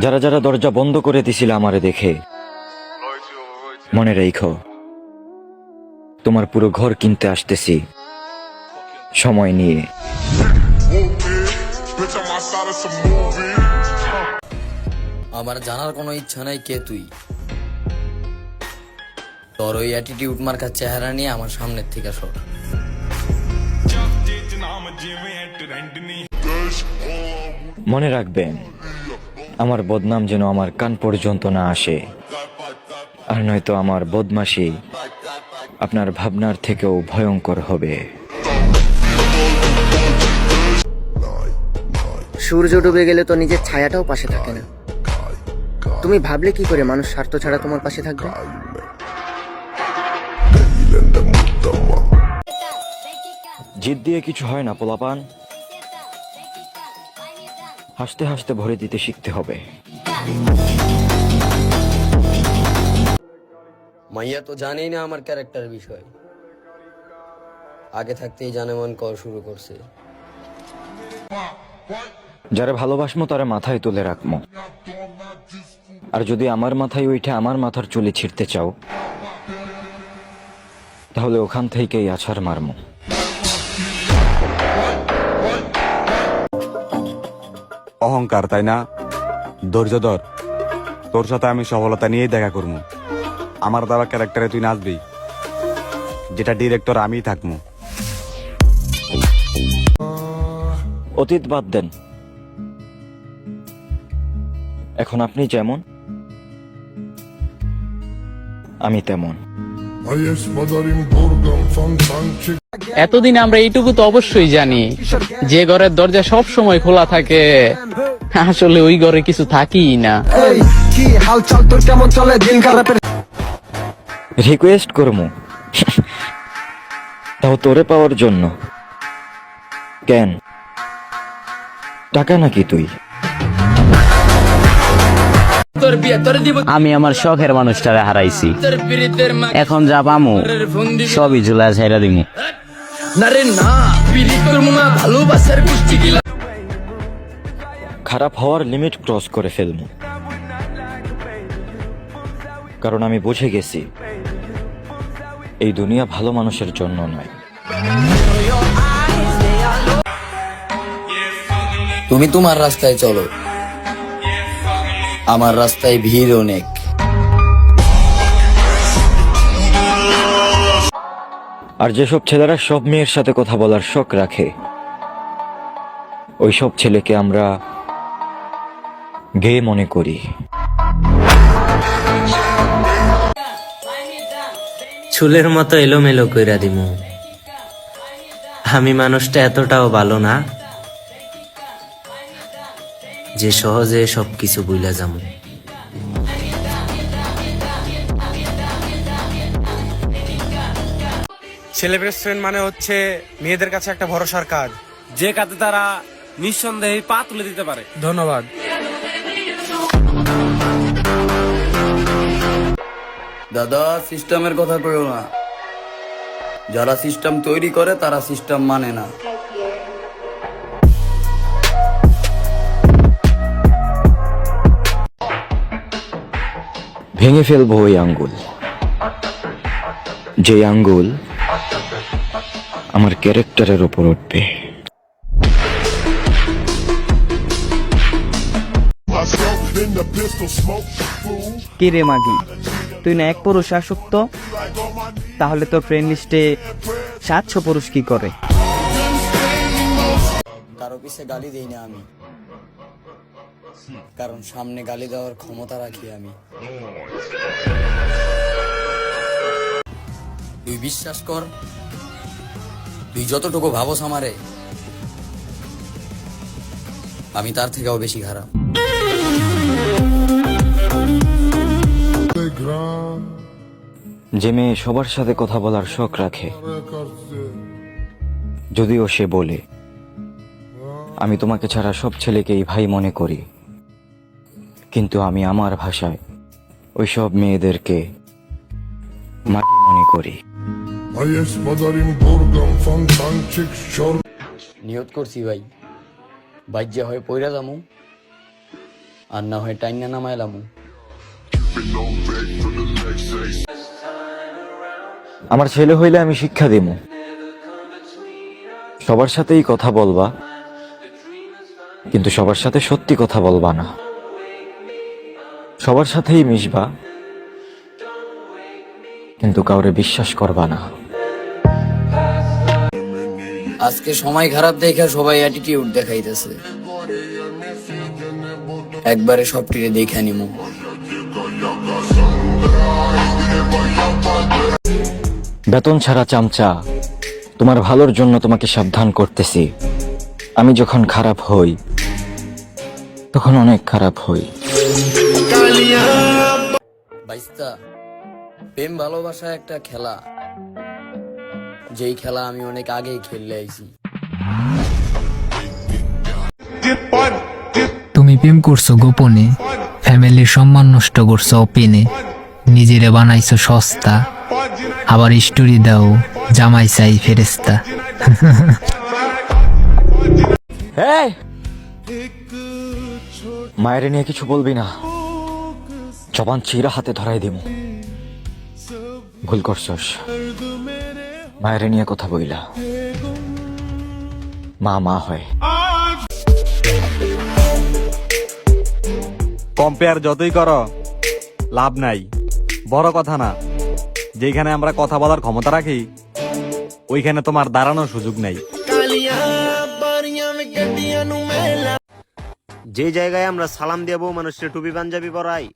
যারা যারা দরজা বন্ধ করে দিছিল আমারে দেখে, মনে রেখো তোমার পুরো ঘর কিনতে আসতেছি সময় নিয়ে। আমার জানার কোনো ইচ্ছা নাই কে তুই। তোর ওই অ্যাটিটিউড মার্কার চেহারা নিয়ে আমার সামনের থেকে সর। মনে রাখবেন আমার বদনাম যেন আমার কান পর্যন্ত না আসে, আর নয়তো আমার বদমাশি আপনার ভাবনার থেকেও ভয়ঙ্কর হবে। সূর্য ডুবে গেলে তো নিজের ছায়াটাও পাশে থাকে না। তুমি ভাবলে কি করে মানুষ স্বার্থ ছাড়া তোমার পাশে থাকবে? জিদ দিয়ে কিছু হয় না পোলাপান, হাসতে হাসতে ভরে দিতে শিখতে হবে। মাইয়া তো জানেই না আমার ক্যারেক্টার বিষয়, আগে থাকতেই জানে মন কর শুরু করছে। যারা ভালোবাসমো তারা মাথায় তুলে রাখমো, আর যদি আমার মাথায় উঠে আমার মাথার চুলে ছিঁড়তে চাও তাহলে ওখান থেকেই আছাড় মারমো। অহংকার তাই না? ধৈর্য ধর, তোর সাথে আমি সফলতা নিয়েই দেখা করবো। আমার দেওয়া ক্যারেক্টারে তুই নাচবি, যেটা ডিরেক্টর আমিই থাকবো। অতীত বাদ দেন, এখন আপনি যেমন আমি তেমন। এতদিন আমরা এইটুকু তো অবশ্যই জানি, যে ঘরের দরজা সব সময় খোলা থাকে আসলে ওই ঘরে কিছু থাকেই না। রিকোয়েস্ট করমু তাও তোরে পাওয়ার জন্য? কেন, টাকা নাকি তুই? আমি আমার শখের মানুষটারে হারাইছি, এখন যা পামু সবই ঝুলা ছাইরা দিমু। খারাপ হওয়ার লিমিট ক্রস করে ফেলবো, কারণ আমি বুঝে গেছি এই দুনিয়া ভালো মানুষের জন্য নয়। তুমি তোমার রাস্তায় চলো, আমার রাস্তায় ভিড় অনেক। আর যেসব ছেলেরা সব মেয়ের সাথে কথা বলার শখ রাখে, ওই সব ছেলেকে আমরা গে মনে করি। চুলের মতো এলোমেলো কইরা দিমু। আমি মানুষটা এতটাও ভালো না যে সহজে সবকিছু বুইলা যামু। ছেলে বেস্ট ফ্রেন্ড মানে হচ্ছে মেয়েদের কাছে একটা ভরসার কাজ, যে কাজে তারা নিঃসন্দেহে পা তুলে দিতে পারে। ধন্যবাদ। দাদা, সিস্টেমের কথা কইও না। যারা সিস্টেম তৈরি করে তারা সিস্টেম মানে না। ভেঙে ফেলবো ওই আঙ্গুল, যে আঙ্গুল আমার ক্যারেক্টারের উপর উঠবে। কি রে মাগি, তুই না এক পুরুষ আসক্ত, তাহলে তোর ফ্রেন্ড লিস্টে 700 পুরুষ কি করে? কারো পিছে গালি দেই না আমি, কারণ সামনে গালি দেওয়ার ক্ষমতা রাখি আমি। তুই বিশ্বাস কর, তুই যতটুকু ভাবস আমারে, আমি তার থেকেও বেশি খারাপ। যে মেয়ে সবার সাথে কথা বলার শখ রাখে, যদিও সে বলে আমি তোমাকে ছাড়া সব ছেলেকেই ভাই মনে করি, কিন্তু আমি আমার ভাষায় ওই সব মেয়েদেরকে মাটি মনে করি। নিয়ত করছি ভাই, বাইজ্যা হয়ে পইরা যামু, আর না হয় টাইনা নামাইলাম। আমার ছেলে হইলে আমি শিক্ষা দিব, সবার সাথেই কথা বলবা, কিন্তু সবার সাথে সত্যি কথা বলবা না। সবার সাথেই মিশবা, কিন্তু কাউরে বিশ্বাস করবা না। আজকে সময় খারাপ দেখে সবাই অ্যাটিটিউড দেখাইতেছে, একবারে সবটিরে দেখে নিমু। বেতন ছাড়া চামচা, তোমার ভালোর জন্য তোমাকে সাবধান করতেছি। আমি যখন খারাপ হই তখন অনেক খারাপ হই। বাইস্তা, প্রেম ভালোবাসা একটা খেলা, যেই খেলা আমি অনেক আগেই খেললে আইছি। তুমি প্রেম করছো গোপনে, ফ্যামিলির সম্মান নষ্ট করছো অপিনে, নিজেরে বানাইছো সস্তা, আবার স্টোরি দাও জামাই চাই ফেরেস্তা। এই, মায়ের নিয়ে কিছু বলবি না, জবান চিরা হাতে ধরাই দিব। ভুল করছস, মায়ের নিয়ে কথা বইলা। মা মা হয়। কম্পেয়ার যতই করো লাভ নাই। বড় কথা না, যেখানে আমরা কথা বলার ক্ষমতা রাখি ওইখানে তোমার দাঁড়ানোর সুযোগ নেই। যে জায়গায় আমরা সালাম দিয়ে বউ মানুষের টুপি পাঞ্জাবি পরাই,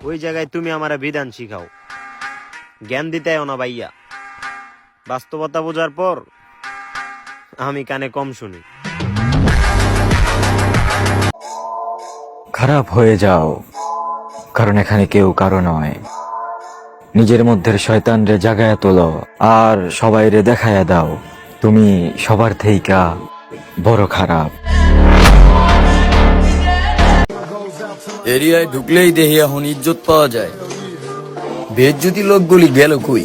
ওই জায়গায় তুমি আমার বিধান শিখাও। জ্ঞান দিতে না ভাইয়া, বাস্তবতা বোঝার পর আমি কানে কম শুনি। খারাপ হয়ে যাও, কারণ এখানে কেউ কারো নয়। নিজের মধ্যে শয়তান রে জাগায়া তোলো, আর সবাই রে দেখায়া দাও তুমি সবার থেইকা বড় খারাপ। এরিয়ায় ঢুকলেই দেখি এখন ইজ্জত পাওয়া যায়, বেজ্জতি লোকগুলি গেল কই?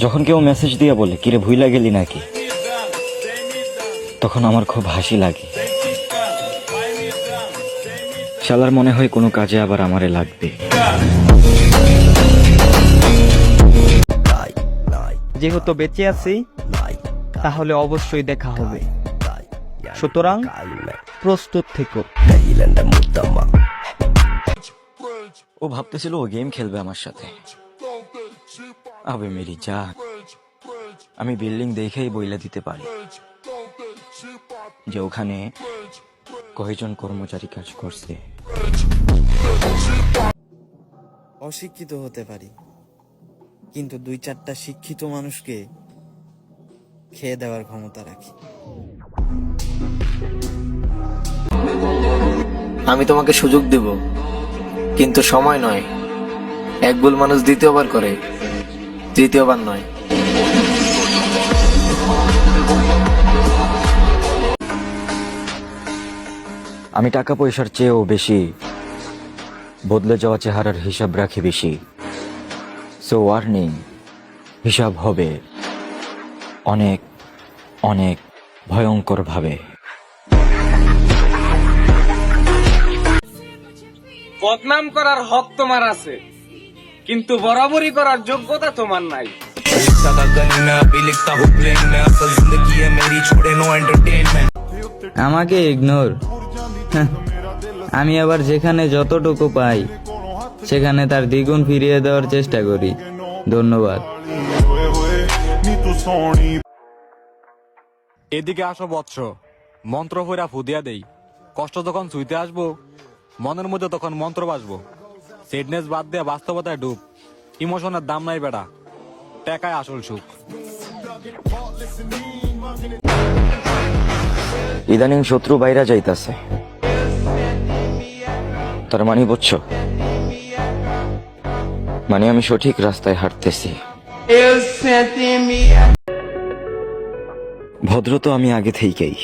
যখন কেউ মেসেজ দিয়ে বলে কিরে ভুইলা গেলি নাকি, তখন আমার খুব হাসি লাগে। শালার মনে হয় কোনো কাজে আবার আমারে লাগবে। যেহেতু বেঁচে আছি তাহলে অবশ্যই দেখা হবে, সুতরাং প্রস্তুত থেকো। ও ভাবতেছিল ও গেম খেলবে আমার সাথে। আবে মেরি জান, আমি বিল্ডিং দেখেই বইলা দিতে পারি যে ওখানে কয়জন কর্মচারী কাজ করছে। অশিক্ষিত হতে পারি, কিন্তু 2-4টা শিক্ষিত মানুষকে খেয়ে দেওয়ার ক্ষমতা রাখি। আমি তোমাকে সুযোগ দেব, কিন্তু সময় নয়। এক ভুল মানুষ দ্বিতীয়বার করে, তৃতীয়বার নয়। আমি টাকা পয়সার চেয়েও বেশি বদলে যাওয়া চেহারার হিসাব রাখি বেশি। সো ওয়ার্নিং, হিসাব হবে অনেক অনেক ভয়ঙ্কর ভাবে। বদনাম করার হক তোমার আছে, কিন্তু বরাবরই করার যোগ্যতা তোমার নাই। আমাকে ইগনোর, আমি আবার যেখানে যতটুকু পাই সেখানে তার দ্বিগুণ ফিরিয়ে দেওয়ার চেষ্টা করি। ধন্যবাদ। এদিকে আসো বৎস, মন্ত্র হইরা ফুদিয়া দেই। কষ্ট যখন ছুঁইতে আসবো মনের মধ্যে তখন মন্ত্র বাসবো। সেডনেস বাদ দিয়ে বাস্তবতায় ডুব। ইমোশনের দাম নাই বেটা, টাকায় আসল সুখ। ইদানিং শত্রু বাইরা যাইতাছে, তার মানে বুঝছো, মানে আমি সঠিক রাস্তায় হাঁটতেছি। ভদ্র তো আমি আগে থেকেই,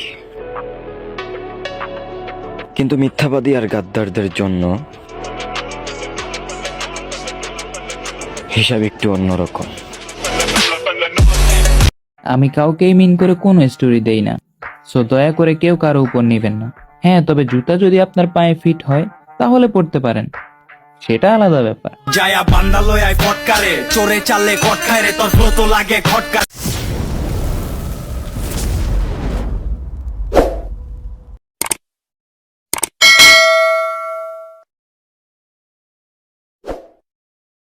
কিন্তু মিথ্যাবাদী আর গাদ্দারদের জন্য হিসাব একটু অন্যরকম। আমি কাউকেই মিন করে কোনো স্টোরি দেই না, সো দয়া করে কেউ কারো উপর নিবেন না। হ্যাঁ, তবে জুতা যদি আপনার পায়ে ফিট হয় তাহলে পড়তে পারেন, সেটা আলাদা ব্যাপার। জায়া বান্দা লয় ফটকারে চোরে চাললে কট খায় রে তোর ফ্লো তো লাগে খটকা